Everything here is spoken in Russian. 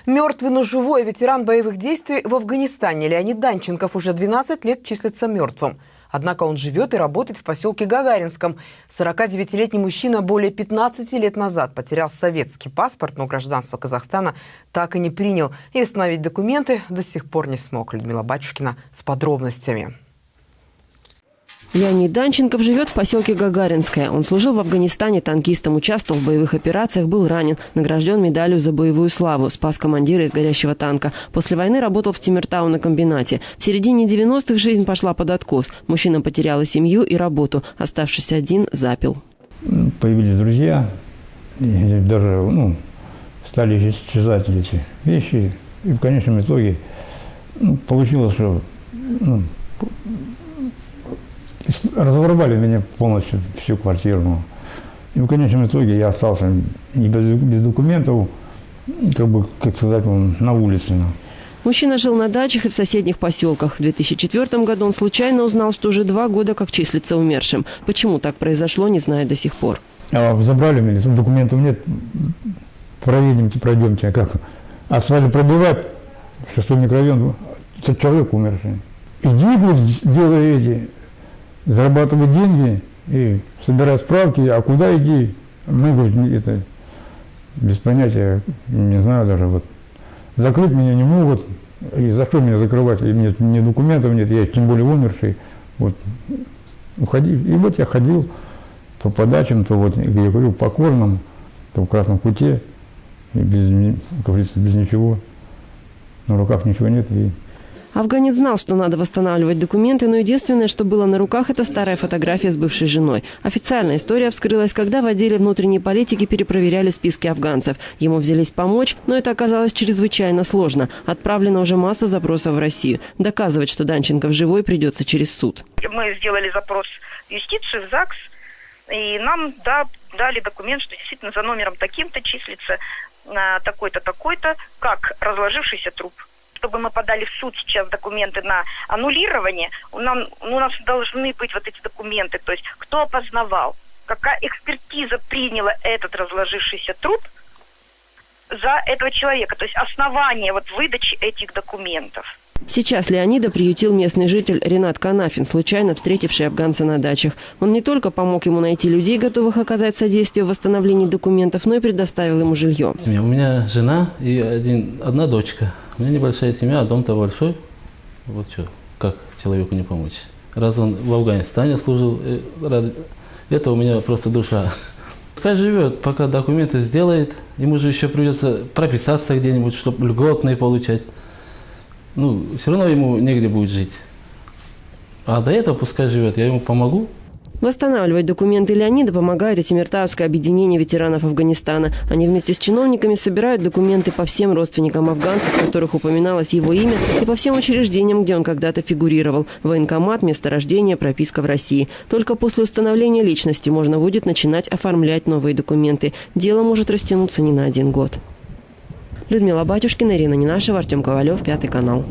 Мертвый, но живой ветеран боевых действий в Афганистане Леонид Данченков уже 12 лет числится мертвым. Однако он живет и работает в поселке Гагаринском. 49-летний мужчина более 15 лет назад потерял советский паспорт, но гражданство Казахстана так и не принял. И восстановить документы до сих пор не смог. Людмила Батюшкина с подробностями. Леонид Данченков живет в поселке Гагаринское. Он служил в Афганистане танкистом, участвовал в боевых операциях, был ранен, награжден медалью за боевую славу, спас командира из горящего танка. После войны работал в Темиртау на комбинате. В середине 90-х жизнь пошла под откос. Мужчина потерял и семью, и работу. Оставшись один, запил. Появились друзья, и даже стали исчезать эти вещи. И в конечном итоге получилось, что разворовали меня полностью всю квартиру. И в конечном итоге я остался без документов, как сказать, на улице. Мужчина жил на дачах и в соседних поселках. В 2004 году он случайно узнал, что уже 2 года как числится умершим. Почему так произошло, не знает до сих пор. Забрали меня, документов нет, пройдемте. А стали пробивать, 6-й микрорайон, этот человек умерший. Иди, делай эти, зарабатывай деньги и собирай справки, а куда иди? Мы, говорит, это без понятия, не знаю даже, закрыть меня не могут, и за что меня закрывать? И ни документов нет, я тем более умерший, уходи. И я ходил то по дачам, то я говорю, по Корнам, то в Красном Куте, и без ничего, на руках ничего нет. Афганец знал, что надо восстанавливать документы, но единственное, что было на руках, это старая фотография с бывшей женой. Официальная история вскрылась, когда в отделе внутренней политики перепроверяли списки афганцев. Ему взялись помочь, но это оказалось чрезвычайно сложно. Отправлена уже масса запросов в Россию. Доказывать, что Данченков живой, придется через суд. Мы сделали запрос в юстицию, в ЗАГС, и нам дали документ, что действительно за номером таким-то числится такой-то, такой-то, как разложившийся труп. Чтобы мы подали в суд сейчас документы на аннулирование, у нас должны быть эти документы, то есть кто опознавал, какая экспертиза приняла этот разложившийся труп за этого человека, то есть основание выдачи этих документов. Сейчас Леонида приютил местный житель Ренат Канафин, случайно встретивший афганца на дачах. Он не только помог ему найти людей, готовых оказать содействие в восстановлении документов, но и предоставил ему жилье. У меня жена и одна дочка. У меня небольшая семья, а дом-то большой. Как человеку не помочь? Раз он в Афганистане служил, это у меня просто душа. Пускай живет, пока документы сделает. Ему же еще придется прописаться где-нибудь, чтобы льготные получать. Все равно ему негде будет жить. А до этого пускай живет, я ему помогу. Восстанавливать документы Леонида помогает и Темиртауское объединение ветеранов Афганистана. Они вместе с чиновниками собирают документы по всем родственникам афганцев, в которых упоминалось его имя, и по всем учреждениям, где он когда-то фигурировал. Военкомат, место рождения, прописка в России. Только после установления личности можно будет начинать оформлять новые документы. Дело может растянуться не на 1 год. Людмила Батюшкина, Ирина Ненашева, Артем Ковалев, 5 канал.